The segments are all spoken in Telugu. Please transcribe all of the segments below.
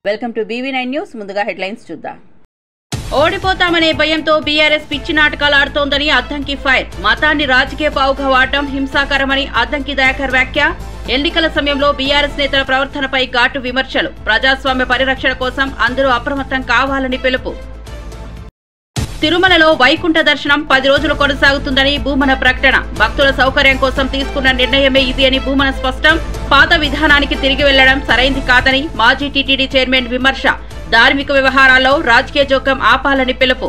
Welcome to BV9 news. ముందుగా హెడ్లైన్స్ చూద్దాం. ఓడిపోతామనే భయంతో బీఆర్ఎస్ పిచ్చి నాటకాలు ఆడుతోందని అద్దంకి ఫైర్. మతాన్ని రాజకీయ పావుగా వాడటం హింసాకరమని అద్దంకి దయాకర్ వ్యాఖ్య. ఎన్నికల సమయంలో బీఆర్ఎస్ నేతల ప్రవర్తనపై ఘాటు విమర్శలు. ప్రజాస్వామ్య పరిరక్షణ కోసం అందరూ అప్రమత్తం కావాలని పిలుపు. తిరుమలలో వైకుంఠ దర్శనం 10 రోజులు కొనసాగుతుందని భూమన ప్రకటన. భక్తుల సౌకర్యం కోసం తీసుకున్న నిర్ణయమే ఇది అని భూమన స్పష్టం. పాత విధానానికి తిరిగి వెళ్లడం సరైంది కాదని మాజీ టీటీడీ చైర్మన్ విమర్శ. ధార్మిక వ్యవహారాల్లో రాజకీయ జోక్యం ఆపాలని పిలుపు.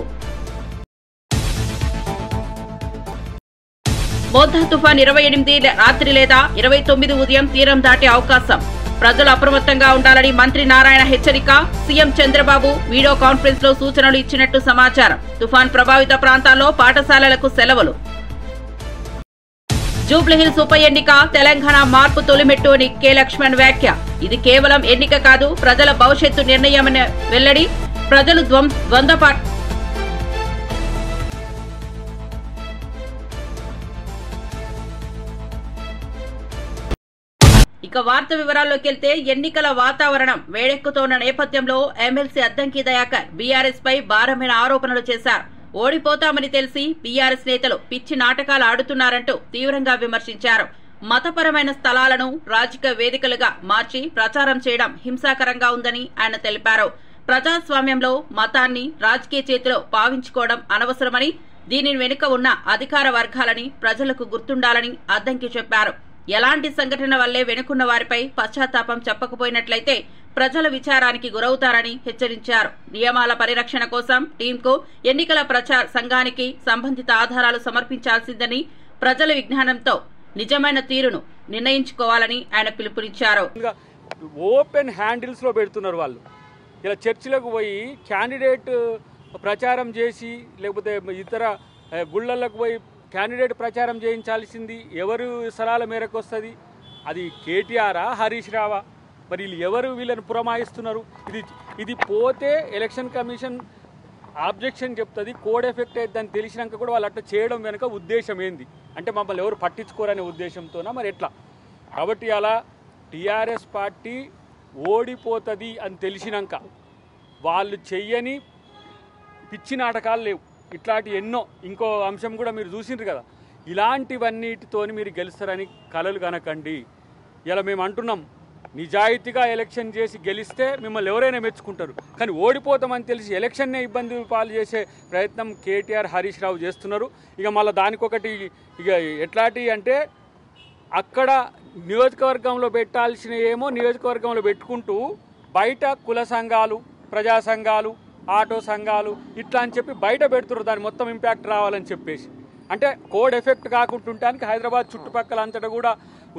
మోంతా తుఫాన్ 28 రాత్రి లేదా 29 ఉదయం తీరం దాటే అవకాశం. ప్రజలు అప్రమత్తంగా ఉండాలని మంత్రి నారాయణ హెచ్చరిక. సీఎం చంద్రబాబు వీడియో కాన్ఫరెన్స్ లో సూచనలు ఇచ్చినట్టు సమాచారం. తుఫాన్ ప్రభావిత ప్రాంతాల్లో పాఠశాలలకు సెలవులు. జూబ్లీహిల్స్ ఉప ఎన్నిక తెలంగాణ మార్పు తొలిమెట్టు అని కె లక్ష్మణ్ వ్యాఖ్య. ఇది కేవలం ఎన్నిక కాదు, ప్రజల భవిష్యత్తు నిర్ణయమని వెల్లడి. ప్రజలు ద్వంద్వ ఇక వార్త వివరాల్లోకి వెళ్తే ఎన్నికల వాతావరణం వేడెక్కుతోన్న నేపథ్యంలో ఎమ్మెల్సీ అద్దంకి దయాకర్ బీఆర్ఎస్ పై భారమైన ఆరోపణలు చేశారు. ఓడిపోతామని తెలిసి బీఆర్ఎస్ నేతలు పిచ్చి నాటకాలు ఆడుతున్నారంటూ తీవ్రంగా విమర్శించారు. మతపరమైన స్థలాలను రాజకీయ వేదికలుగా మార్చి ప్రచారం చేయడం హింసాకరంగా ఉందని ఆయన తెలిపారు. ప్రజాస్వామ్యంలో మతాన్ని రాజకీయ చేతిలో పావించుకోవడం అనవసరమని, దీని వెనుక ఉన్న అధికార వర్గాలని ప్రజలకు గుర్తుండాలని అద్దంకి చెప్పారు. ఎలాంటి సంఘటన వల్లే వెనుకున్న వారిపై పశ్చాత్తాపం చెప్పకపోయినట్లయితే ప్రజల విచారానికి గురవుతారని హెచ్చరించారు. నియమాల పరిరక్షణ కోసం టీంకు ఎన్నికల ప్రచార సంఘానికి సంబంధిత ఆధారాలు సమర్పించాల్సిందని, ప్రజల విజ్ఞానంతో నిజమైన తీరును నిర్ణయించుకోవాలని ఆయన పిలుపునిచ్చారు. ఓపెన్ హ్యాండిల్స్ లో పెడుతున్నారు వాళ్ళు. ఇలా చర్చిలకు పోయి క్యాండిడేట్ ప్రచారం చేసి లేకపోతే ఇతర గుళ్ళలకు పోయి క్యాండిడేట్ ప్రచారం చేయించాల్సింది ఎవరు సలహాల మేరకు వస్తుంది? అది కేటీఆరా, హరీష్ రావా? మరి వీళ్ళు ఎవరు వీళ్ళని పురమాయిస్తున్నారు? ఇది పోతే ఎలక్షన్ కమిషన్ ఆబ్జెక్షన్ చెప్తుంది, కోడ్ ఎఫెక్ట్ అవుతుందని తెలిసినాక కూడా వాళ్ళు అట్లా చేయడం వెనుక ఉద్దేశం ఏంది? అంటే మమ్మల్ని ఎవరు పట్టించుకోరనే ఉద్దేశంతోనా మరి ఎట్లా? కాబట్టి అలా టీఆర్ఎస్ పార్టీ ఓడిపోతుంది అని తెలిసినాక వాళ్ళు చెయ్యని పిచ్చి నాటకాలు లేవు. ఇట్లాంటి ఎన్నో. ఇంకో అంశం కూడా మీరు చూసిండ్రు కదా, ఇలాంటివన్నిటితోని మీరు గెలుస్తారని కలలు కనకండి. ఇలా మేము అంటున్నాం, నిజాయితీగా ఎలక్షన్ చేసి గెలిస్తే మిమ్మల్ని ఎవరైనా మెచ్చుకుంటారు. కానీ ఓడిపోతామని తెలిసి ఎలక్షన్నే ఇబ్బంది పాలు చేసే ప్రయత్నం కేటీఆర్, హరీష్ రావు చేస్తున్నారు. ఇక మళ్ళీ దానికొకటి ఇక ఎట్లాంటి అంటే అక్కడ నియోజకవర్గంలో పెట్టాల్సిన ఏమో నియోజకవర్గంలో పెట్టుకుంటూ బయట కుల సంఘాలు, ప్రజా సంఘాలు, ఆటో సంఘాలు ఇట్లా అని చెప్పి బయట పెడుతున్నారు. దాని మొత్తం ఇంపాక్ట్ రావాలని చెప్పేసి అంటే కోడ్ ఎఫెక్ట్ కాకుంటుంటానికి హైదరాబాద్ చుట్టుపక్కల అంతటా కూడా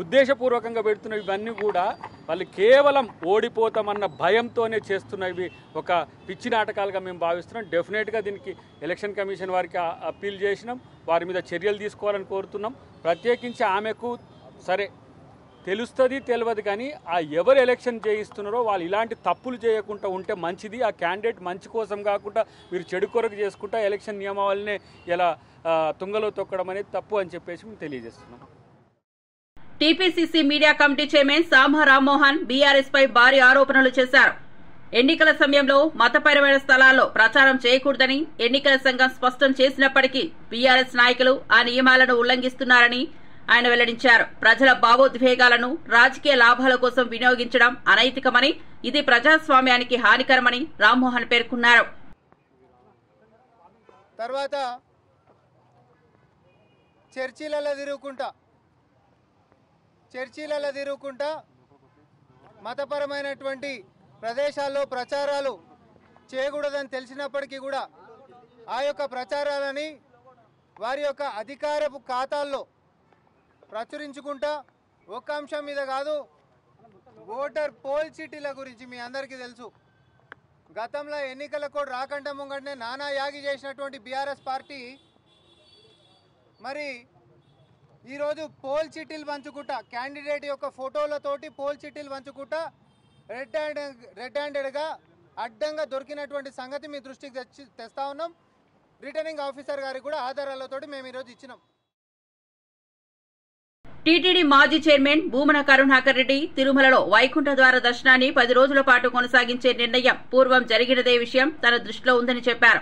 ఉద్దేశపూర్వకంగా పెడుతున్నవి. ఇవన్నీ కూడా వాళ్ళు కేవలం ఓడిపోతామన్న భయంతోనే చేస్తున్నవి. ఒక పిచ్చి నాటకాలుగా మేము భావిస్తున్నాం. డెఫినెట్గా దీనికి ఎలక్షన్ కమిషన్ వారికి అప్పీల్ చేసినాం. వారి మీద చర్యలు తీసుకోవాలని కోరుతున్నాం. ప్రత్యేకించి ఆమెకు సరే తెలుస్తుంది తెలియదు కానీ ఆ ఎవరు ఎలక్షన్ చేయిస్తున్నారో వాళ్ళు ఇలాంటి తప్పులు చేయకుండా ఉంటే మంచిది. ఆ క్యాండిడేట్ మంచి కోసం కాకుండా మీరు చెడు కొరకు చేసుకుంటా ఎలక్షన్ నియమావళినే ఇలా తుంగలో తొక్కడం అనేది తప్పు అని చెప్పేసి మేము తెలియజేస్తున్నాం. టీపీసీసీ మీడియా కమిటీ చైర్మన్ సామా రామ్మోహన్ బీఆర్ఎస్ పై భారీ ఆరోపణలు చేశారు. ఎన్నికల సమయంలో మతపరమైన స్థలాల్లో ప్రచారం చేయకూడదని ఎన్నికల సంఘం స్పష్టం చేసినప్పటికీ బీఆర్ఎస్ నాయకులు ఆ నియమాలను ఉల్లంఘిస్తున్నారని ఆయన వెల్లడించారు. ప్రజల భావోద్వేగాలను రాజకీయ లాభాల కోసం వినియోగించడం అనైతికమని, ఇది ప్రజాస్వామ్యానికి హానికరమని రామ్మోహన్ పేర్కొన్నారు. తర్వాత చర్చిలలో తిరుగుకుంటా మతపరమైనటువంటి ప్రదేశాల్లో ప్రచారాలు చేయకూడదని తెలిసినప్పటికీ కూడా ఆ యొక్క ప్రచారాలని వారి యొక్క అధికారపు ఖాతాల్లో ప్రచురించుకుంటా ఒక్క అంశం మీద కాదు, ఓటర్ పోల్ చీటీల గురించి మీ అందరికీ తెలుసు. గతంలో ఎన్నికల కోడ్ రాకంటే ముంగటనే నానా యాగి చేసినటువంటి బీఆర్ఎస్ పార్టీ మరి ఈరోజు పోల్ చీటీలు పంచుకుంటా, క్యాండిడేట్ యొక్క ఫోటోలతోటి పోల్ చీటీలు పంచుకుంటా రెడ్ హ్యాండెడ్గా అడ్డంగా దొరికినటువంటి సంగతి మీ దృష్టికి తెస్తా ఉన్నాం. రిటర్నింగ్ ఆఫీసర్ గారికి కూడా ఆధారాలతోటి మేము ఈరోజు ఇచ్చినాం. టీటీడీ మాజీ చైర్మన్ భూమన కరుణాకర్ రెడ్డి తిరుమలలో వైకుంఠ ద్వార దర్శనాన్ని 10 రోజుల పాటు కొనసాగించే నిర్ణయం పూర్వం జరిగినదే విషయం తన దృష్టిలో ఉందని చెప్పారు.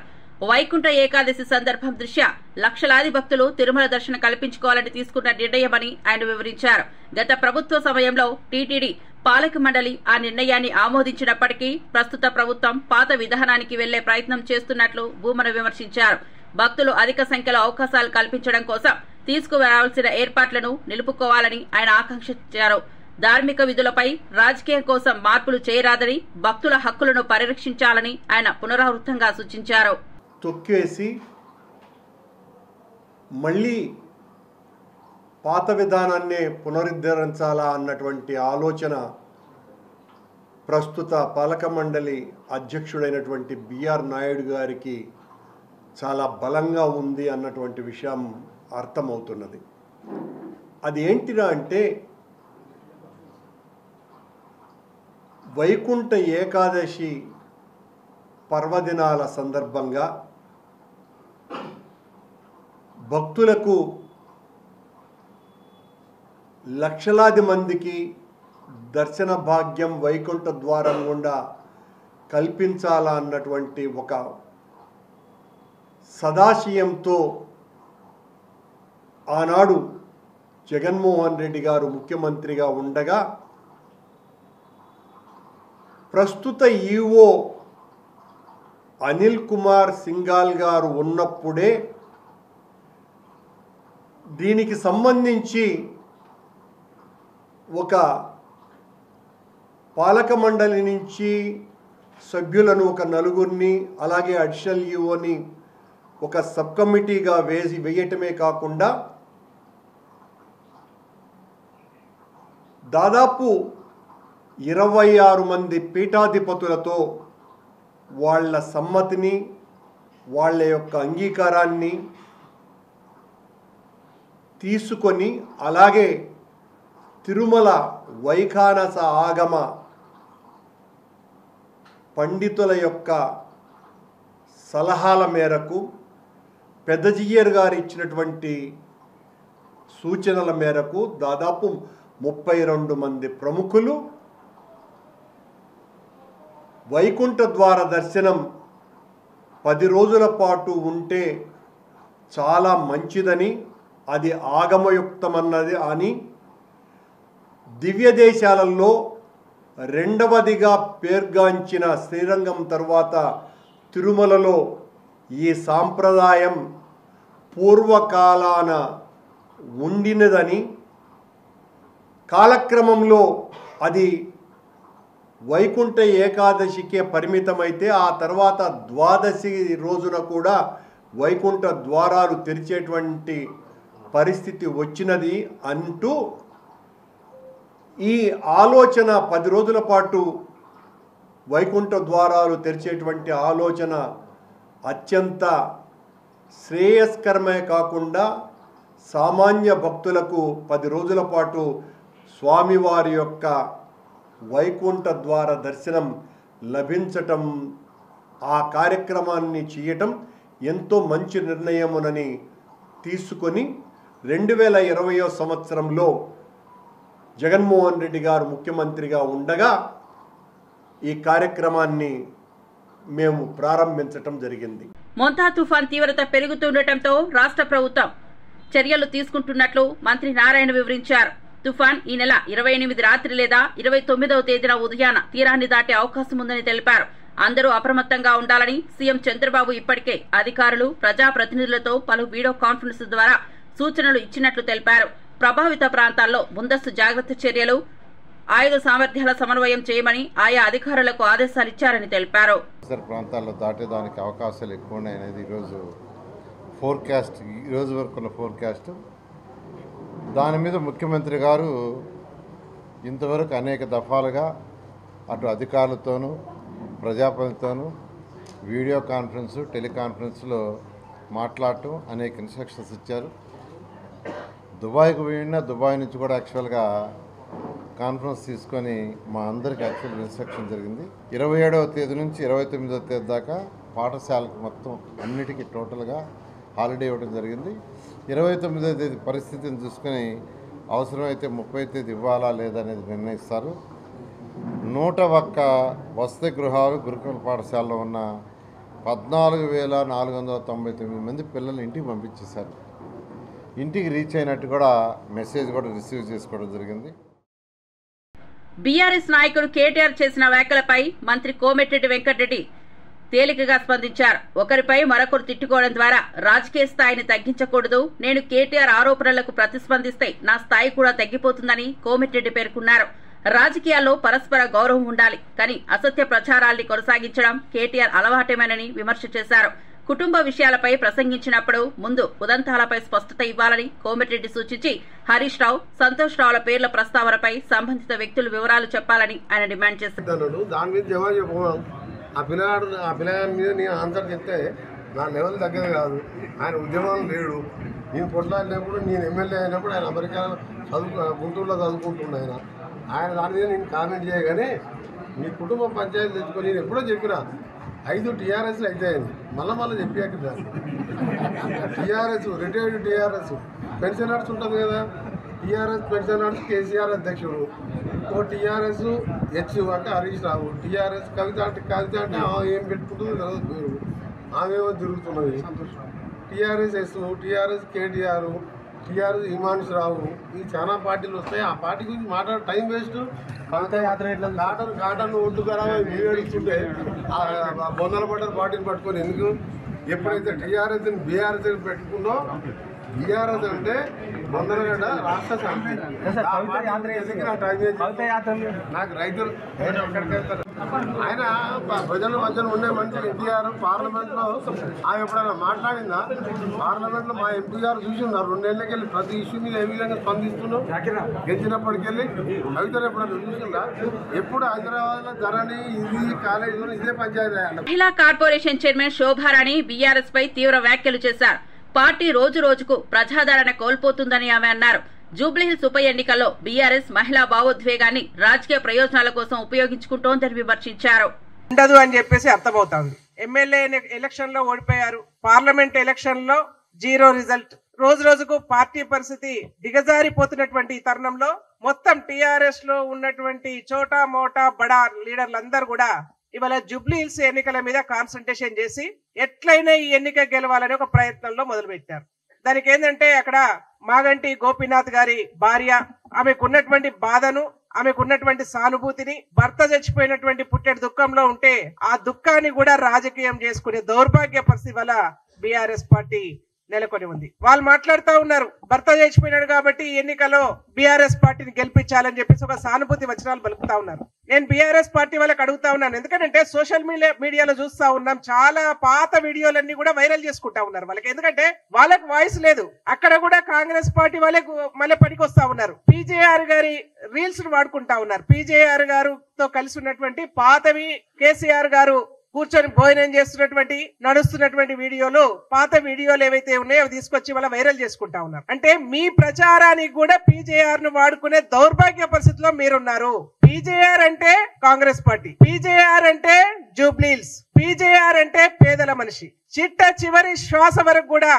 వైకుంఠ ఏకాదశి సందర్భం దృష్ట్యా లక్షలాది భక్తులు తిరుమల దర్శనం కల్పించుకోవాలని తీసుకున్న నిర్ణయమని ఆయన వివరించారు. గత ప్రభుత్వ సమయంలో టీటీడీ పాలక మండలి ఆ నిర్ణయాన్ని ఆమోదించినప్పటికీ ప్రస్తుత ప్రభుత్వం పాత విధానానికి వెళ్లే ప్రయత్నం చేస్తున్నట్లు భూమన విమర్శించారు. భక్తులు అధిక సంఖ్యలో అవకాశాలు కల్పించడం కోసం తీసుకురావాల్సిన ఏర్పాట్లను నిలుపుకోవాలని ఆయన ఆకాంక్షించారు. ధార్మిక విధులపై రాజకీయం కోసం మార్పులు చేయరాదని భక్తుల హక్కులను పరిరక్షించాలని ఆయన పునరావృతంగా సూచించారు. తొక్కేసి మళ్ళీ పాత విధానాన్నే పునరుద్ధరించాలా అన్నటువంటి ఆలోచన ప్రస్తుత పాలక మండలి అధ్యక్షుడైనటువంటి బిఆర్ నాయుడు గారికి చాలా బలంగా ఉంది అన్నటువంటి విషయం అర్థమవుతున్నది. అది ఏంటిరా అంటే వైకుంఠ ఏకాదశి పర్వదినాల సందర్భంగా భక్తులకు లక్షలాది మందికి దర్శన భాగ్యం వైకుంఠ ద్వారం గుండా కల్పించాలా అన్నటువంటి ఒక సదాశయంతో ఆనాడు జగన్మోహన్ రెడ్డి గారు ముఖ్యమంత్రిగా ఉండగా ప్రస్తుత ఈఓ అనిల్ కుమార్ సింఘాల్ గారు ఉన్నప్పుడే దీనికి సంబంధించి ఒక పాలక మండలి నుంచి సభ్యులను ఒక నలుగురిని అలాగే అడిషనల్ ఈఓని ఒక సబ్ కమిటీగా వేయటమే కాకుండా దాదాపు 26 మంది పీఠాధిపతులతో వాళ్ళ సమ్మతిని వాళ్ళ యొక్క అంగీకారాన్ని తీసుకొని అలాగే తిరుమల వైఖానస ఆగమ పండితుల యొక్క సలహాల మేరకు పెద్దజియ్యర్ గారు ఇచ్చినటువంటి సూచనల మేరకు దాదాపు 32 మంది ప్రముఖులు వైకుంఠ ద్వార దర్శనం 10 రోజుల పాటు ఉంటే చాలా మంచిదని, అది ఆగమయుక్తమన్నది అని, దివ్య దేశాలలో రెండవదిగా పేర్గాంచిన శ్రీరంగం తర్వాత తిరుమలలో ఈ సాంప్రదాయం పూర్వకాలాన ఉండినదని, కాలక్రమంలో అది వైకుంఠ ఏకాదశికే పరిమితమైతే ఆ తర్వాత ద్వాదశి రోజున కూడా వైకుంఠ ద్వారాలు తెరిచేటువంటి పరిస్థితి వచ్చినది అంటూ ఈ ఆలోచన 10 రోజుల పాటు వైకుంఠ ద్వారాలు తెరిచేటువంటి ఆలోచన అత్యంత శ్రేయస్కరమే కాకుండా సామాన్య భక్తులకు 10 రోజుల పాటు స్వామివారి యొక్క వైకుంఠ ద్వార దర్శనం లభించటం, ఆ కార్యక్రమాన్ని చేయటం ఎంతో మంచి నిర్ణయమునని తీసుకొని 2020వ సంవత్సరంలో జగన్మోహన్ రెడ్డి గారు ముఖ్యమంత్రిగా ఉండగా ఈ కార్యక్రమాన్ని మేము ప్రారంభించటం జరిగింది. మోంతా తుఫాన్ తీవ్రత పెరుగుతుండటంతో రాష్ట్ర ప్రభుత్వం చర్యలు తీసుకుంటున్నట్లు మంత్రి నారాయణ వివరించారు. తుఫాన్ ఈ నెల 28 రాత్రి లేదా 29వ తేదీన ఉదయాన తీరాన్ని దాటే అవకాశం ఉందని తెలిపారు. అందరూ అప్రమత్తంగా ఉండాలని సీఎం చంద్రబాబు ఇప్పటికే అధికారులు, ప్రజాప్రతినిధులతో పలు వీడియో కాన్ఫరెన్స్ ద్వారా సూచనలు ఇచ్చినట్లు తెలిపారు. ప్రభావిత ప్రాంతాల్లో ముందస్తు జాగ్రత్త చర్యలు, ఆయుధ సామర్థ్యాల సమన్వయం చేయమని ఆయా అధికారులకు ఆదేశాలిచ్చారని తెలిపారు. ప్రాంతాల్లో దాటేదానికి అవకాశాలు ఎక్కువ ఉన్నాయనేది ఈరోజు వరకు ఉన్న ఫోర్కాస్ట్. దాని మీద ముఖ్యమంత్రి గారు ఇంతవరకు అనేక దఫాలుగా అటు అధికారులతోనూ ప్రజాప్రతినిధులతోనూ వీడియో కాన్ఫరెన్స్, టెలికాన్ఫరెన్స్లో మాట్లాడటం, అనేక ఇన్స్ట్రక్షన్స్ ఇచ్చారు. దుబాయ్కి పోయినా దుబాయ్ నుంచి కూడా యాక్చువల్గా కాన్ఫరెన్స్ తీసుకొని మా అందరికీ యాక్చువల్ ఇన్స్ట్రక్షన్ జరిగింది. 27వ తేదీ నుంచి 29వ తేదీ దాకా పాఠశాలకు మొత్తం అన్నిటికీ టోటల్గా హాలిడే ఇవ్వడం జరిగింది. 29వ తేదీ పరిస్థితిని చూసుకొని అవసరమైతే 30 తేదీ ఇవ్వాలా లేదనేది నిర్ణయిస్తారు. 101 వసతి గృహాలు గురుకుల పాఠశాలలో ఉన్న 14,499 మంది పిల్లలు ఇంటికి పంపించేశారు. ఇంటికి రీచ్ అయినట్టు కూడా మెసేజ్ కూడా రిసీవ్ చేసుకోవడం జరిగింది. బీఆర్ఎస్ నాయకుడు కేటీఆర్ చేసిన వ్యాఖ్యలపై మంత్రి కోమటిరెడ్డి వెంకటరెడ్డి తేలికగా స్పందించారు. ఒకరిపై మరొకరు తిట్టుకోవడం ద్వారా రాజకీయ స్థాయిని తగ్గించకూడదు. నేను కేటీఆర్ ఆరోపణలకు ప్రతిస్పందిస్తే నా స్థాయి కూడా తగ్గిపోతుందని కోమటిరెడ్డి పేర్కొన్నారు. రాజకీయాల్లో పరస్పర గౌరవం ఉండాలి, కానీ అసత్య ప్రచారాల్ని కొనసాగించడం కేటీఆర్ అలవాటేమేనని విమర్శ చేశారు. కుటుంబ విషయాలపై ప్రసంగించినప్పుడు ముందు ఉదంతాలపై స్పష్టత ఇవ్వాలని కోమటిరెడ్డి సూచించి హరీష్ రావు, సంతోష్ రావుల పేర్ల ప్రస్తావనపై సంబంధిత వ్యక్తులు వివరాలు చెప్పాలని ఆయన డిమాండ్ చేశారు. ఆ పిల్లగాడి మీద నేను ఆన్సర్ చెప్తే నా లెవెల్ తగ్గదు కాదు. ఆయన ఉద్యమం లేడు. నేను కొట్లాడినప్పుడు, నేను ఎమ్మెల్యే అయినప్పుడు ఆయన అమెరికా గుంటూరులో చదువుకుంటున్నా. ఆయన దాని మీద నేను కామెంట్ చేయగానే మీ కుటుంబ పంచాయతీ తెచ్చుకొని నేను ఎప్పుడో చెప్పినా 5 టీఆర్ఎస్లు అయితాయని మళ్ళీ చెప్పాక టీఆర్ఎస్ రిటైర్డ్ టీఆర్ఎస్ పెన్షనర్స్ ఉంటుంది కదా, టీఆర్ఎస్ పెన్షనర్స్ కేసీఆర్ అధ్యక్షుడు, ఓ టీఆర్ఎస్ హెచ్ అంటే హరీష్ రావు, టీఆర్ఎస్ కవిత అంటే ఏం పెట్టుకుంటుందో తెలియదు పేరు, ఆమెమో తిరుగుతున్నది. TRS S, TRS KTR, TRS Himanshu Rao, ఈ చాలా పార్టీలు వస్తాయి. ఆ పార్టీ గురించి మాట్లాడే టైం వేస్ట్. కాటన్ ఒడ్డు ఖరాబ్ మీడిస్తుంటే బొందల పడ్డారు పార్టీని పట్టుకొని ఎందుకు? ఎప్పుడైతే టీఆర్ఎస్ని బీఆర్ఎస్ పెట్టుకున్నో, బీఆర్ఎస్ అంటే బొందలగడ్డ రాష్ట్ర సమితి, నాకు రైతులు ఎక్కడికి వెళ్తారు. ఆయన ప్రజల మధ్యలో ఉండే మంచి ఎన్టీఆర్ పార్లమెంట్లో ఆమె ఎప్పుడైనా మాట్లాడిందా? పార్లమెంట్లో మా ఎంపీ గారు చూసిందా 2 ఏళ్ళకి వెళ్ళి ప్రతి ఇష్యూ మీద ఏ విధంగా స్పందిస్తున్నాం? గెలిచినప్పటికెళ్ళి కవితలు ఎప్పుడైనా చూసిందా? ఎప్పుడు హైదరాబాద్ లో ధరణి ఇది కాలేజీలో ఇదే పంచాయతీ. మహిళా కార్పొరేషన్ చైర్మన్ శోభారాణి బీఆర్ఎస్ పై తీవ్ర వ్యాఖ్యలు చేశారు. పార్టీ రోజు రోజుకు ప్రజాదరణ కోల్పోతుందని ఆమె అన్నారు. జూబ్లీహిల్స్ ఉప ఎన్నికల్లో బీఆర్ఎస్ మహిళా భావోద్వేగాన్ని రాజకీయ ప్రయోజనాల కోసం ఉపయోగించుకుంటోందని విమర్శించారు. ఉండదు అని చెప్పేసి అర్థమవుతోంది. ఎమ్మెల్యే ఎలక్షన్ లో ఓడిపోయారు, పార్లమెంట్ ఎలక్షన్ లో 0 రిజల్ట్. రోజు రోజుకు పార్టీ పరిస్థితి దిగజారిపోతున్నటువంటి తరుణంలో మొత్తం టీఆర్ఎస్ లో ఉన్నటువంటి చోటా మోటా బడా లీడర్లందరూ కూడా ఇవాళ జూబ్లీహిల్స్ ఎన్నికల మీద కాన్సన్ట్రేషన్ చేసి ఎట్లయినా ఈ ఎన్నిక గెలవాలని ఒక ప్రయత్నంలో మొదలుపెట్టారు. దానికి ఏంటంటే అక్కడ మాగంటి గోపీనాథ్ గారి భార్య, ఆమెకున్నటువంటి బాధను, ఆమెకున్నటువంటి సానుభూతిని, భర్త చచ్చిపోయినటువంటి పుట్టెడు దుఃఖంలో ఉంటే ఆ దుఃఖాన్ని కూడా రాజకీయం చేసుకునే దౌర్భాగ్య పరిస్థితి వల్ల బీఆర్ఎస్ పార్టీ నెలకొని ఉంది. వాళ్ళు మాట్లాడుతూ ఉన్నారు, భర్త చచ్చిపోయినాడు కాబట్టి ఈ ఎన్నికలో బీఆర్ఎస్ పార్టీని గెలిపించాలని చెప్పేసి ఒక సానుభూతి వచనాలు పలుకుతా ఉన్నారు. నేను బీఆర్ఎస్ పార్టీ వాళ్ళకి అడుగుతా ఉన్నాను, ఎందుకంటే సోషల్ మీడియాలో చూస్తా ఉన్నాం, చాలా పాత వీడియోలన్నీ కూడా వైరల్ చేసుకుంటా ఉన్నారు వాళ్ళకి. ఎందుకంటే వాళ్ళకి వాయిస్ లేదు. అక్కడ కూడా కాంగ్రెస్ పార్టీ వాళ్ళే మళ్ళీ పనికి వస్తా ఉన్నారు. పీజేఆర్ గారి రీల్స్ వాడుకుంటా ఉన్నారు. పీజేఆర్ గారితో కలిసి ఉన్నటువంటి పాతవి, కేసీఆర్ గారు కూర్చొని భోజనం చేస్తున్నటువంటి నడుస్తున్నటువంటి వీడియోలు, పాత వీడియోలు ఏవైతే ఉన్నాయో అవి తీసుకొచ్చి వాళ్ళ వైరల్ చేసుకుంటా ఉన్నారు. అంటే మీ ప్రచారానికి కూడా పీజేఆర్ ను వాడుకునే దౌర్భాగ్య పరిస్థితిలో మీరున్నారు. పీజేఆర్ అంటే కాంగ్రెస్ పార్టీ, పీజేఆర్ అంటే జూబ్లీహిల్స్, పీజేఆర్ అంటే పేదల మనిషి. చిట్ట చివరి శ్వాస వరకు కూడా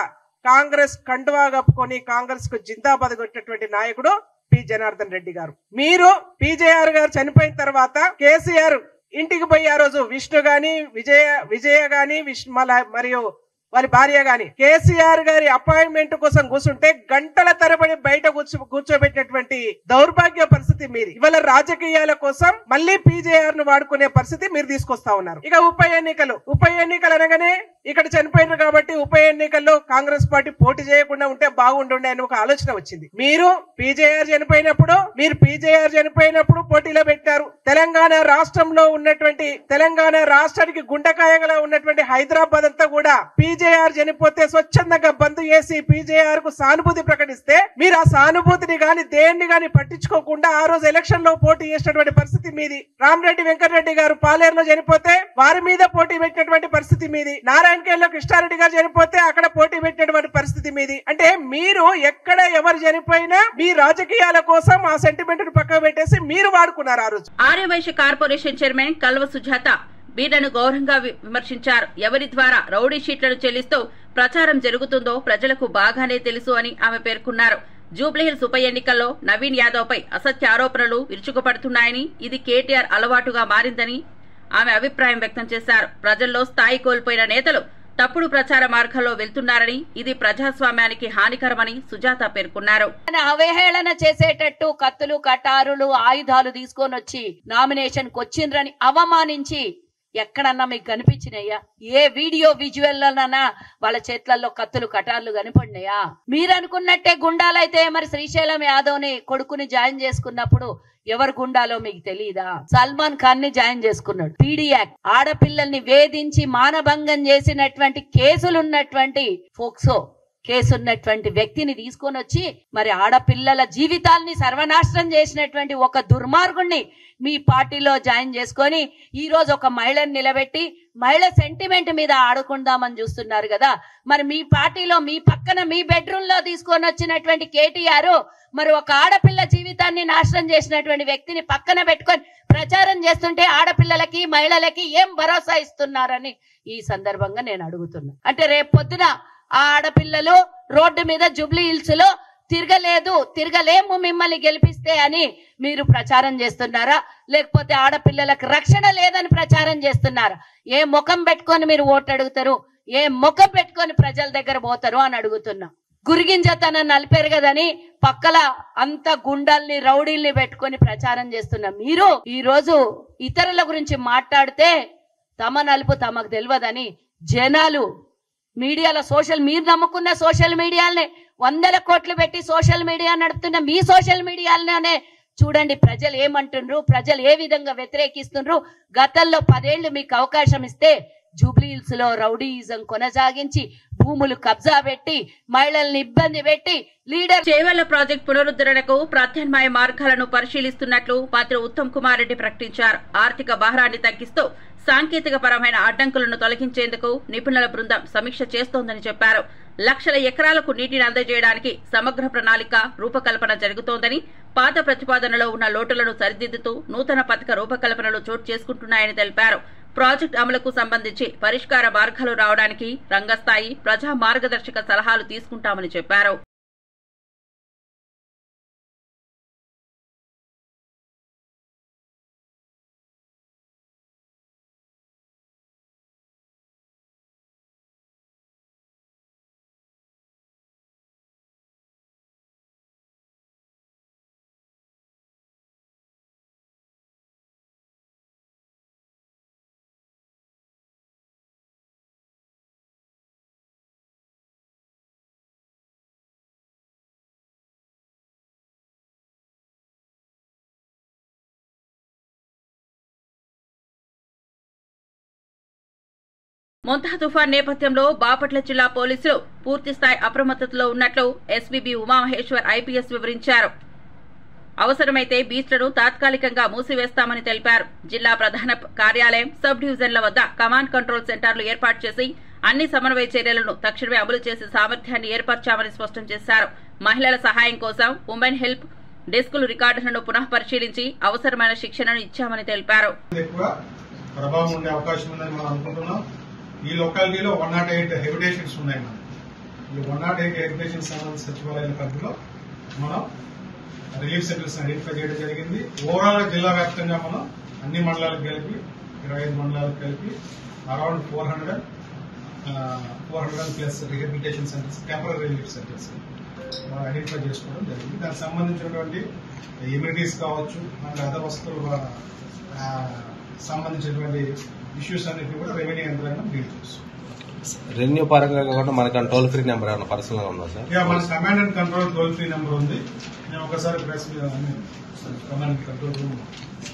కాంగ్రెస్ కండువా కప్పుకొని కాంగ్రెస్ కు జిందాబాద్ కొట్టినటువంటి నాయకుడు పి జనార్దన్ రెడ్డి గారు. మీరు పీజేఆర్ గారు చనిపోయిన తర్వాత కేసీఆర్ ఇంటికి పోయి ఆ రోజు విష్ణు గాని, విజయ గాని, మరియు వారి భార్య గాని కేసీఆర్ గారి అపాయింట్మెంట్ కోసం కూర్చుంటే గంటల తరబడి బయట కూర్చోబెట్టినటువంటి దౌర్భాగ్య పరిస్థితి మీరు ఇవాళ రాజకీయాల కోసం మళ్ళీ పీజేఆర్ ను వాడుకునే పరిస్థితి మీరు తీసుకొస్తా ఉన్నారు. ఇక ఉప ఎన్నికలు అనగానే ఇక్కడ చనిపోయినారు కాబట్టి ఉప ఎన్నికల్లో కాంగ్రెస్ పార్టీ పోటీ చేయకుండా ఉంటే బాగుంటుండే అని ఒక ఆలోచన వచ్చింది. మీరు పీజేఆర్ చనిపోయినప్పుడు పోటీలో పెట్టారు. తెలంగాణ రాష్ట్రంలో ఉన్నటువంటి, తెలంగాణ రాష్ట్రానికి గుండెకాయగా ఉన్నటువంటి హైదరాబాద్ అంతా కూడా పీజేఆర్ చనిపోతే స్వచ్ఛందంగా బంద్ చేసి పీజేఆర్ కు సానుభూతి ప్రకటిస్తే మీరు ఆ సానుభూతిని గాని దేన్ని గాని పట్టించుకోకుండా ఆ రోజు ఎలక్షన్ లో పోటీ చేసినటువంటి పరిస్థితి మీది. రామరెడ్డి వెంకటరెడ్డి గారు పాలేరులో చనిపోతే వారి మీద పోటీ పెట్టినటువంటి పరిస్థితి మీది. నారాయణఖేడ్లో కృష్ణారెడ్డి గారు చనిపోతే అక్కడ పోటీ పెట్టినటువంటి పరిస్థితి మీది. అంటే మీరు ఎక్కడ ఎవరు చనిపోయినా మీ రాజకీయాల కోసం ఆ సెంటిమెంట్ ను పక్కన పెట్టేసి మీరు వాడుకున్నారు. ఆ రోజు ఆర్యవైశ్య కార్పొరేషన్ చైర్మన్ కల్వ సుజాత బీర్లను గౌరవంగా విమర్శించారు. ఎవరి ద్వారా రౌడీ షీట్లను చెల్లిస్తూ ప్రచారం జరుగుతుందో ప్రజలకు బాగానే తెలుసు అని ఆమె పేర్కొన్నారు. జూబ్లీహిల్స్ ఉప ఎన్నికల్లో నవీన్ యాదవ్ పై అసత్య ఆరోపణలు విరుచుకుపడుతున్నాయని, ఇది కేటీఆర్ అలవాటుగా మారిందని ఆమె అభిప్రాయం వ్యక్తం చేశారు. ప్రజల్లో స్థాయి కోల్పోయిన నేతలు తప్పుడు ప్రచార మార్గంలో వెళ్తున్నారని, ఇది ప్రజాస్వామ్యానికి హానికరమని సుజాత పేర్కొన్నారు. అవహేళన చేసేటట్టు కత్తులు, కటారులు, ఆయుధాలు తీసుకొని వచ్చి నామినేషన్ కొచ్చిండ్రని అవమానించి ఎక్కడన్నా మీకు కనిపించినాయా? ఏ వీడియో విజువల్లన్నా వాళ్ళ చేతులలో కత్తులు, కటార్లు కనిపడినాయా? మీరు అనుకున్నట్టే గుండాలైతే మరి శ్రీశైలం యాదవ్ ని కొడుకుని జాయిన్ చేసుకున్నప్పుడు ఎవరు గుండాలో మీకు తెలియదా? సల్మాన్ ఖాన్ ని జాయిన్ చేసుకున్నాడు. పీడీ యాక్ట్, ఆడపిల్లల్ని వేధించి మానభంగం చేసినటువంటి కేసులున్నటువంటి ఫోక్సో కేసున్నటువంటి వ్యక్తిని తీసుకొని వచ్చి మరి ఆడపిల్లల జీవితాల్ని సర్వనాశనం చేసినటువంటి ఒక దుర్మార్గుణ్ణి మీ పార్టీలో జాయిన్ చేసుకొని ఈ రోజు ఒక మహిళను నిలబెట్టి మహిళ సెంటిమెంట్ మీద ఆడుకుందామని చూస్తున్నారు కదా. మరి మీ పార్టీలో మీ పక్కన మీ బెడ్రూమ్ లో తీసుకొని వచ్చినటువంటి కేటీఆర్ మరి ఒక ఆడపిల్ల జీవితాన్ని నాశనం చేసినటువంటి వ్యక్తిని పక్కన పెట్టుకొని ప్రచారం చేస్తుంటే ఆడపిల్లలకి, మహిళలకి ఏం భరోసా ఇస్తున్నారని ఈ సందర్భంగా నేను అడుగుతున్నా. అంటే రేపు పొద్దున ఆ ఆడపిల్లలు రోడ్డు మీద జూబ్లీహిల్స్ లో తిరగలేము మిమ్మల్ని గెలిపిస్తే అని మీరు ప్రచారం చేస్తున్నారా? లేకపోతే ఆడపిల్లలకు రక్షణ లేదని ప్రచారం చేస్తున్నారా? ఏ ముఖం పెట్టుకొని మీరు ఓటు అడుగుతారు? ఏ ముఖం పెట్టుకొని ప్రజల దగ్గర పోతారు అని అడుగుతున్నా. గురిగింజతనం నలిపారు కదని పక్కల అంత గుండాల్ని, రౌడీల్ని పెట్టుకొని ప్రచారం చేస్తున్నా మీరు ఈ రోజు ఇతరుల గురించి మాట్లాడితే తమ నలుపు తమకు తెలియదని జనాలు మీడియాలో మీరు నమ్ముకున్న సోషల్ మీడియాలనే 100 కోట్లు పెట్టి సోషల్ మీడియా నడుపుతున్న మీ సోషల్ మీడియాలనే చూడండి ప్రజలు ఏమంటుండ్రు, ప్రజలు ఏ విధంగా వ్యతిరేకిస్తుండ్రు. గతంలో 10 ఏళ్లు మీకు అవకాశం ఇస్తే జూబ్లీహిల్స్ లో రౌడీయిజం కొనసాగించి భూములు కబ్జా పెట్టి మహిళల్ని ఇబ్బంది పెట్టి లీడర్ చేవెళ్ల ప్రాజెక్టు పునరుద్ధరణకు ప్రత్యామ్నాయ మార్గాలను పరిశీలిస్తున్నట్లు మంత్రి ఉత్తమ్ కుమార్ రెడ్డి ప్రకటించారు. ఆర్థిక భారాన్ని తగ్గిస్తూ సాంకేతిక పరమైన అడ్డంకులను తొలగించేందుకు నిపుణుల బృందం సమీక్ష చేస్తోందని చెప్పారు. లక్షల ఎకరాలకు నీటిని అందజేయడానికి సమగ్ర ప్రణాళిక రూపకల్పన జరుగుతోందని, పాత ప్రతిపాదనలో ఉన్న లోటులను సరిదిద్దుతూ నూతన పథక రూపకల్పనలు చోటు చేసుకుంటున్నాయని తెలిపారు. ప్రాజెక్టు అమలుకు సంబంధించి పరిష్కార మార్గాలు రావడానికి రంగస్థాయి ప్రజా మార్గదర్శక సలహాలు తీసుకుంటామని చెప్పారు. మొంతా తుఫాన్ నేపథ్యంలో బాపట్ల జిల్లా పోలీసులు పూర్తిస్థాయి అప్రమత్తతలో ఉన్నట్లు ఎస్పీబీ ఉమామహేశ్వర్ ఐపీఎస్ వివరించారు. అవసరమైతే బీచ్లను తాత్కాలికంగా మూసివేస్తామని తెలిపారు. జిల్లా ప్రధాన కార్యాలయం, సబ్ డివిజన్ల వద్ద కమాండ్ కంట్రోల్ సెంటర్లు ఏర్పాటు చేసి అన్ని సమన్వయ చర్యలను తక్షణమే అమలు చేసే సామర్థ్యాన్ని ఏర్పరచామని స్పష్టం చేశారు. మహిళల సహాయం కోసం ఉమెన్ హెల్ప్ డెస్కులు రికార్డులను పునః పరిశీలించి అవసరమైన శిక్షణను ఇచ్చామని తెలిపారు. ప్రభావం ఉండే అవకాశం ఉందని మనం అనుకుంటున్నాం. ఈ లొకాలిటీలో 108 హెబిటేషన్స్ ఉన్నాయి. మనం ఈ 108 హెబిటేషన్ సంబంధించిన సచివాలయాల పరిధిలో మనం రిలీఫ్ సెంటర్స్ ఐడెంటిఫై చేయడం జరిగింది. ఓవరాల్ జిల్లా వ్యాప్తంగా మనం అన్ని మండలాలకు కలిపి 25 మండలాలకు కలిపి around 400 plus rehabilitation centres, temporary relief centres మనం ఐడెంటిఫై చేసుకోవడం జరిగింది. దానికి సంబంధించినటువంటి ఎమ్యూనిటీస్ కావచ్చు, అండ్ అదర్ వస్తువులు సంబంధించినటువంటి ఇష్యూస్ అన్నింటినీ కూడా రెవెన్యూ యంత్రాంగం డీల్ చేస్తుంది. రెవెన్యూ పరంగా కాకుండా మనకి టోల్ ఫ్రీ నెంబర్ ఏమైనా పర్సనల్ గా ఉందా సార్? మన command and control toll free number ఉంది. నేను ఒకసారి press command control room.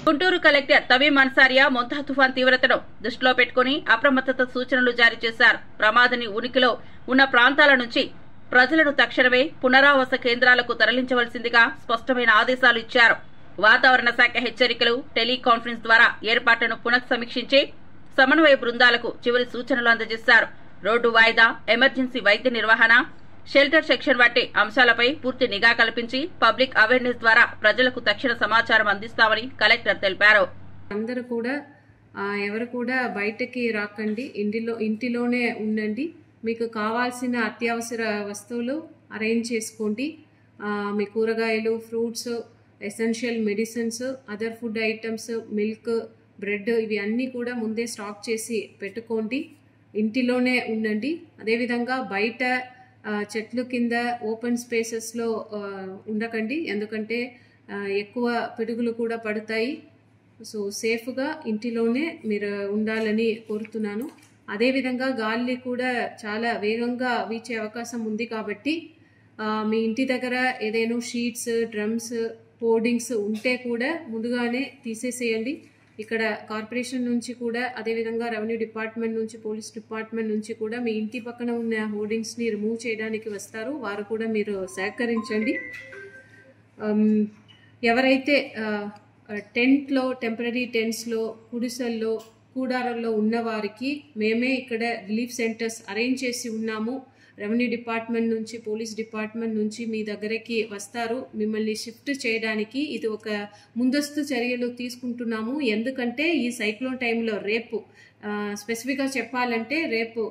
Guntur collector Tameem Ansariya Montha తుఫాన్ తీవ్రతను దృష్టిలో పెట్టుకుని అప్రమత్తత సూచనలు జారీ చేశారు. ప్రమాదాన్ని ఉనికిలో ఉన్న ప్రాంతాల నుంచి ప్రజలను తక్షణమే పునరావాస కేంద్రాలకు తరలించవలసిందిగా స్పష్టమైన ఆదేశాలు ఇచ్చారు. వాతావరణ శాఖ హెచ్చరికలు, టెలికాన్ఫరెన్స్ ద్వారా ఏర్పాట్లను పునఃసమీక్షించి సమన్వయ బృందాలకు చివరి సూచనలు అందజేశారు. రోడ్డు వాయిదా, ఎమర్జెన్సీ వైద్య నిర్వహణ, షెల్టర్ సెక్షన్ వంటి అంశాలపై పూర్తి నిఘా కల్పించి పబ్లిక్ అవేర్నెస్ ద్వారా ప్రజలకు తక్షణ సమాచారం అందిస్తామని కలెక్టర్ తెలిపారు. అందరూ కూడా ఎవరు కూడా బయటకి రాకండి, ఇంటిలోనే ఉండండి. మీకు కావాల్సిన అత్యవసర వస్తువులు అరేంజ్ చేసుకోండి. మీ కూరగాయలు, fruits, essential medicines, other food items, milk, bread ఇవి అన్నీ కూడా ముందే స్టాక్ చేసి పెట్టుకోండి. ఇంటిలోనే ఉండండి. అదేవిధంగా బయట చెట్లు కింద ఓపెన్ స్పేసెస్లో ఉండకండి, ఎందుకంటే ఎక్కువ పిడుగులు కూడా పడతాయి. సో సేఫ్గా ఇంటిలోనే మీరు ఉండాలని కోరుతున్నాను. అదేవిధంగా గాలి కూడా చాలా వేగంగా వీచే అవకాశం ఉంది కాబట్టి మీ ఇంటి దగ్గర ఏదైనా షీట్స్, డ్రమ్స్, హోర్డింగ్స్ ఉంటే కూడా ముందుగానే తీసేసేయండి. ఇక్కడ కార్పొరేషన్ నుంచి కూడా, అదేవిధంగా రెవెన్యూ డిపార్ట్మెంట్ నుంచి, పోలీస్ డిపార్ట్మెంట్ నుంచి కూడా మీ ఇంటి పక్కన ఉన్న హోర్డింగ్స్ని రిమూవ్ చేయడానికి వస్తారు. వారు కూడా మీరు సహకరించండి. ఎవరైతే టెంట్లో, టెంపరీ టెంట్స్లో, గుడిసెల్లో, కూడారాల్లో ఉన్న వారికి మేమే ఇక్కడ రిలీఫ్ సెంటర్స్ అరేంజ్ చేసి ఉన్నాము. రెవెన్యూ డిపార్ట్మెంట్ నుంచి, పోలీస్ డిపార్ట్మెంట్ నుంచి మీ దగ్గరికి వస్తారు మిమ్మల్ని షిఫ్ట్ చేయడానికి. ఇది ఒక ముందస్తు చర్యలు తీసుకుంటున్నాము. ఎందుకంటే ఈ సైక్లోన్ టైంలో రేపు స్పెసిఫిక్గా చెప్పాలంటే రేపు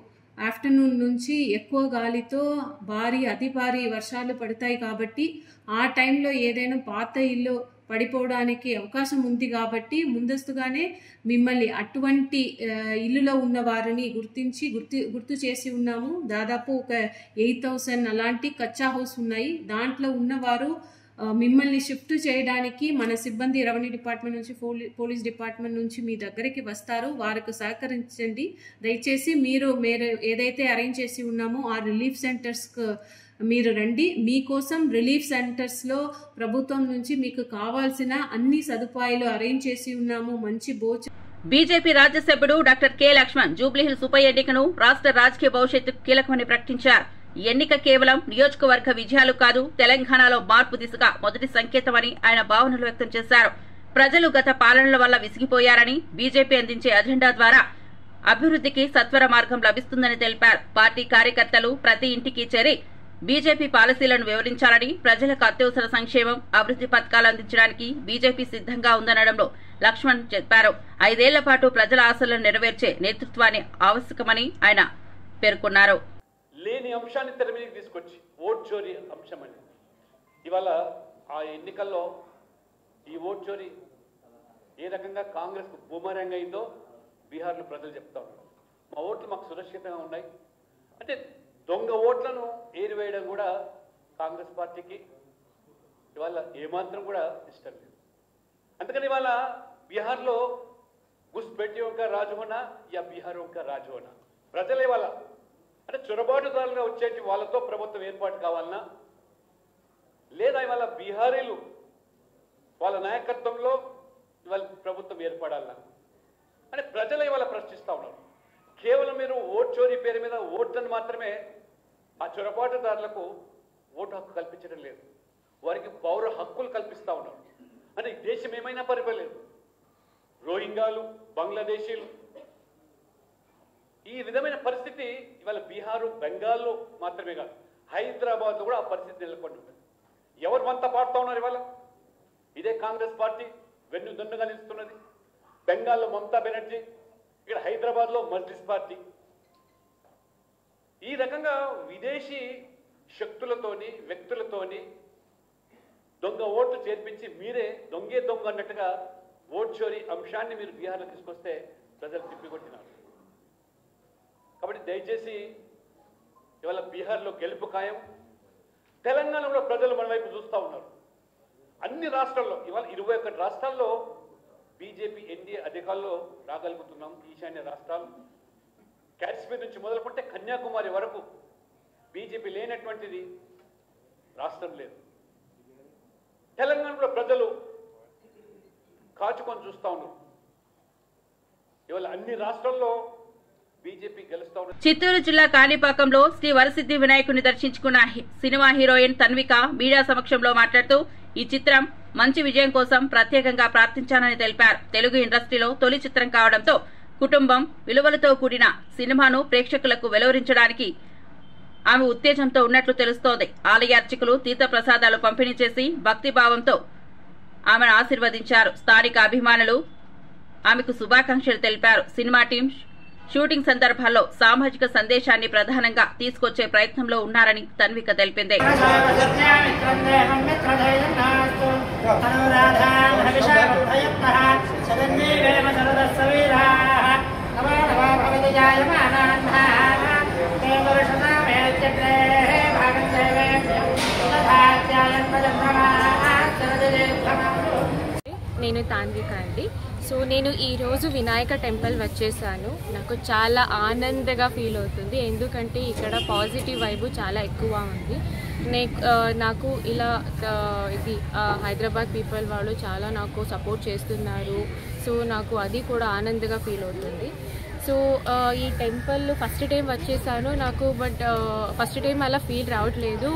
ఆఫ్టర్నూన్ నుంచి ఎక్కువ గాలితో అతి భారీ వర్షాలు పడతాయి కాబట్టి ఆ టైంలో ఏదైనా పాత ఇల్లు పడిపోవడానికి అవకాశం ఉంది కాబట్టి ముందస్తుగానే మిమ్మల్ని అటువంటి ఇల్లులో ఉన్న వారిని గుర్తు చేసి ఉన్నాము. దాదాపు ఒక 8,000 అలాంటి కచ్చా హౌస్ ఉన్నాయి. దాంట్లో ఉన్నవారు మిమ్మల్ని షిఫ్ట్ చేయడానికి మన సిబ్బంది రెవెన్యూ డిపార్ట్మెంట్ నుంచి, పోలీస్ డిపార్ట్మెంట్ నుంచి మీ దగ్గరికి వస్తారు. వారికి సహకరించండి. దయచేసి మీరు ఏదైతే అరేంజ్ చేసి ఉన్నామో ఆ రిలీఫ్ సెంటర్స్కు మీరు రండి. మీకోసం రిలీఫ్ సెంటర్స్లో ప్రభుత్వం నుంచి మీకు కావాల్సిన అన్ని సదుపాయాలు అరేంజ్ చేసి ఉన్నాము. మంచి బీజేపీ రాజ్యసభ్యుడు డాక్టర్ కె లక్ష్మణ్ జూబ్లీహిల్స్ ఉప ఎన్నికను రాష్ట్ర రాజకీయ భవిష్యత్తుకు కీలకమని ప్రకటించారు. ఈ ఎన్నిక కేవలం నియోజకవర్గ విజయాలు కాదు, తెలంగాణలో మార్పు దిశగా మొదటి సంకేతమని ఆయన భావనలు వ్యక్తం చేశారు. ప్రజలు గత పాలనల వల్ల విసిగిపోయారని, బీజేపీ అందించే అజెండా ద్వారా అభివృద్ధికి సత్వర మార్గం లభిస్తుందని తెలిపారు. పార్టీ కార్యకర్తలు ప్రతి ఇంటికి చేరి బీజేపీ పాలసీలను వివరించాలని, ప్రజలకు అత్యవసర సంక్షేమం, అభివృద్ది పథకాలు అందించడానికి బీజేపీ సిద్దంగా ఉందనడంలో లక్ష్మణ్ చెప్పారు. 5 ఏళ్ల పాటు ప్రజల ఆశలను నెరవేర్చే నేతృత్వాన్ని ఆవశ్యకమని ఆయన పేర్కొన్నారు. లేని అంశాన్ని తెర మీదకి తీసుకొచ్చి ఓట్ చోరీ అంశం అని ఇవాళ ఆ ఎన్నికల్లో ఈ ఓట్ చోరీ ఏ రకంగా కాంగ్రెస్ కు బూమరంగ్ అయిందో బీహార్లో ప్రజలు చెప్తా ఉన్నారు. మా ఓట్లు మాకు సురక్షితంగా ఉన్నాయి అంటే దొంగ ఓట్లను ఏరివేయడం కూడా కాంగ్రెస్ పార్టీకి ఇవాళ ఏమాత్రం కూడా ఇష్టం లేదు. అందుకని ఇవాళ బిహార్లో घुसपैठियों का राज होना या बिहारों का राज होना ప్రజలు ఇవాళ అంటే చొరబాటుదారులుగా వచ్చేటి వాళ్ళతో ప్రభుత్వం ఏర్పాటు కావాలన్నా లేదా ఇవాళ బీహారీలు వాళ్ళ నాయకత్వంలో ఇవాళ ప్రభుత్వం ఏర్పడాలన్నా అంటే ప్రజలు ఇవాళ ప్రశ్నిస్తూ ఉన్నారు. కేవలం మీరు ఓట్ చోరీ పేరు మీద ఓట్లను మాత్రమే ఆ చొరబాటుదారులకు ఓటు హక్కు కల్పించడం లేదు, వారికి పౌర హక్కులు కల్పిస్తూ ఉన్నారు. అంటే దేశం ఏమైనా పరిపాలేదు, రోహింగాలు, బంగ్లాదేశీలు, ఈ విధమైన పరిస్థితి ఇవాళ బీహారు, బెంగాల్లో మాత్రమే కాదు హైదరాబాద్లో కూడా ఆ పరిస్థితి నెలకొని ఉంటుంది. ఎవరు వంత పాడుతూ ఉన్నారు ఇవాళ? ఇదే కాంగ్రెస్ పార్టీ వెన్నుదన్నుగా నిలుస్తున్నది. బెంగాల్లో మమతా బెనర్జీ, ఇక్కడ హైదరాబాద్లో మజ్లిస్ పార్టీ. ఈ రకంగా విదేశీ శక్తులతోని, వ్యక్తులతోని దొంగ ఓట్లు చేర్పించి మీరే దొంగే దొంగ అన్నట్టుగా ఓట్ చోరీ అంశాన్ని మీరు బీహార్లో తీసుకొస్తే ప్రజలు తిప్పికొట్టినారు. కాబట్టి దయచేసి ఇవాళ బీహార్లో గెలుపు ఖాయం. తెలంగాణలో ప్రజలు మన వైపు చూస్తూ ఉన్నారు. అన్ని రాష్ట్రాల్లో ఇవాళ 21 రాష్ట్రాల్లో బీజేపీ ఎన్డీఏ అధికారంలో రాగలుగుతున్నాం. ఈశాన్య రాష్ట్రాలు కాశ్మీర్ నుంచి మొదలుకుంటే కన్యాకుమారి వరకు బీజేపీ లేనటువంటిది రాష్ట్రం లేదు. తెలంగాణలో ప్రజలు కాచుకొని చూస్తూ ఉన్నారు. ఇవాళ అన్ని రాష్ట్రాల్లో బీజేపీ గెలుస్తూ ఉన్నారు. చిత్తూరు జిల్లా కాణిపాకంలో శ్రీ వరసిద్ధి వినాయకుని దర్శించుకున్న సినిమా హీరోయిన్ తన్విక మీడియా సమక్షంలో మాట్లాడుతూ ఈ చిత్రం మంచి విజయం కోసం ప్రత్యేకంగా ప్రార్థించానని తెలిపారు. తెలుగు ఇండస్ట్రీలో తొలి చిత్రం కావడంతో కుటుంబం విలువలతో కూడిన సినిమాను ప్రేక్షకులకు వెలువరించడానికి ఆమె ఉత్తేజంతో ఉన్నట్లు తెలుస్తోంది. ఆలయ అర్చకులు తీర్థ ప్రసాదాలు పంపిణీ చేసి భక్తిభావంతో ఆమెను ఆశీర్వదించారు. స్థానిక అభిమానులు ఆమెకు శుభాకాంక్షలు తెలిపారు. సినిమా టీం షూటింగ్ సందర్భాల్లో సామాజిక సందేశాన్ని ప్రధానంగా తీసుకొచ్చే ప్రయత్నంలో ఉన్నారని తన్విక తెలిపింది. నేను తాన్విక అండి. సో నేను ఈరోజు వినాయక టెంపుల్ వచ్చేసాను. నాకు చాలా ఆనందంగా ఫీల్ అవుతుంది, ఎందుకంటే ఇక్కడ పాజిటివ్ వైబ్ చాలా ఎక్కువ ఉంది. నాకు ఇలా ఇది హైదరాబాద్ పీపుల్ వాళ్ళు చాలా నాకు సపోర్ట్ చేస్తున్నారు. సో నాకు అది కూడా ఆనందంగా ఫీల్ అవుతుంది. సో ఈ టెంపుల్ ఫస్ట్ టైం వచ్చేసాను నాకు, బట్ ఫస్ట్ టైం అలా ఫీల్ రావట్లేదు.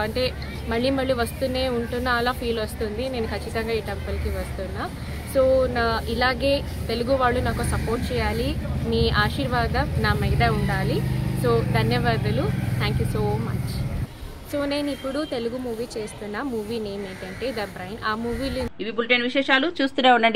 అంటే మళ్ళీ మళ్ళీ వస్తూనే ఉంటున్నా అలా ఫీల్ వస్తుంది. నేను ఖచ్చితంగా ఈ టెంపుల్కి వస్తున్నా. సో ఇలాగే తెలుగు వాళ్ళు నాకు సపోర్ట్ చేయాలి, మీ ఆశీర్వాదం నా మీద ఉండాలి. సో ధన్యవాదాలు, thank you so much. So నేను ఇప్పుడు తెలుగు మూవీ చేస్తున్నా. మూవీ నేమ్ ఏంటంటే ద బ్రైన్. ఆ మూవీలో ఇవి బులెటిన్ విశేషాలు. చూస్తూనే ఉండండి